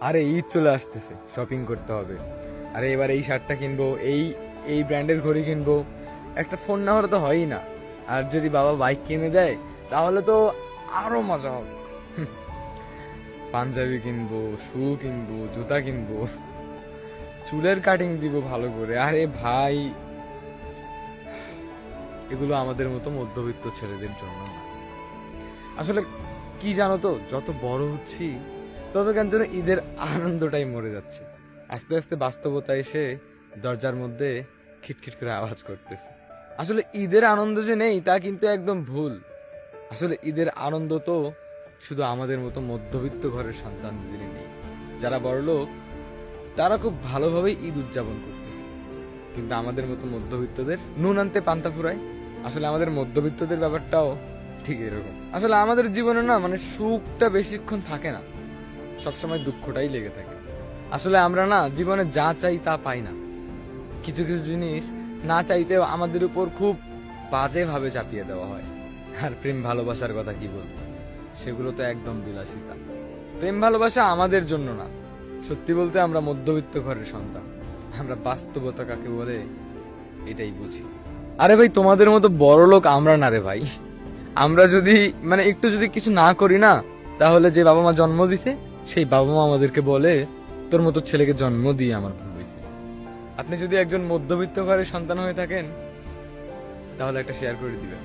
আরে ঈদ চলে আসতেছে, শপিং করতে হবে। আরে এবার এই শার্টটা কিনবো, এই এই ব্র্যান্ডের ঘড়ি কিনবো, একটা ফোন না হলে তো হয়ই না। আর যদি বাবা বাইক কিনে দেয় তাহলে তো আরো মজা হবে। পাঞ্জাবি কিনবো, শু কিনবো, জুতা কিনবো, চুলের কাটিং দিব ভালো করে। আরে ভাই, এগুলো আমাদের মতো মধ্যবিত্ত ছেলেদের জন্য না। আসলে কি জানো তো, যত বড় হচ্ছি তত কেন যেন ঈদের আনন্দটাই মরে যাচ্ছে। আস্তে আস্তে বাস্তবতা এসে দরজার মধ্যে খিটখিট করে আওয়াজ করতেছে। আসলে ঈদের আনন্দ যে নেই তা কিন্তু একদম ভুল। আসলে ঈদের আনন্দ তো শুধু আমাদের মতো মধ্যবিত্ত ঘরের সন্তানদেরই নেই। যারা বড়লোক তারা খুব ভালোভাবে ঈদ উদযাপন করতেছে, কিন্তু আমাদের মতো মধ্যবিত্তদের নুন আনতে পান্তা ফুরায়। আসলে আমাদের মধ্যবিত্তদের ব্যাপারটাও ঠিক এরকম। আসলে আমাদের জীবনে না মানে সুখটা বেশিক্ষণ থাকে না, সবসময় দুঃখটাই লেগে থাকে। আসলে আমরা না জীবনে যা চাই তা পাই না। কিছু কিছু জিনিস না চাইতেও আমাদের উপর খুব বাজে ভাবে চাপিয়ে দেওয়া হয়। আর প্রেম ভালোবাসার কথা কি বলবো, সেগুলো তো একদম বিলাসিতা। প্রেম ভালোবাসা আমাদের জন্য না। সত্যি বলতে আমরা মধ্যবিত্ত ঘরের সন্তান, আমরা বাস্তবতা কাকে বলে এটাই বুঝি। আরে ভাই, তোমাদের মতো বড় লোক আমরা না রে ভাই। আমরা যদি মানে একটু যদি কিছু না করি না, তাহলে যে বাবা মা জন্ম দিছে সেই বাবা মা আমাদেরকে বলে তোর মতো ছেলেকে জন্ম দিয়ে আমার ভুল হয়েছে। আপনি যদি একজন মধ্যবিত্ত ঘরের সন্তান হয়ে থাকেন তাহলে একটা শেয়ার করে দিবেন।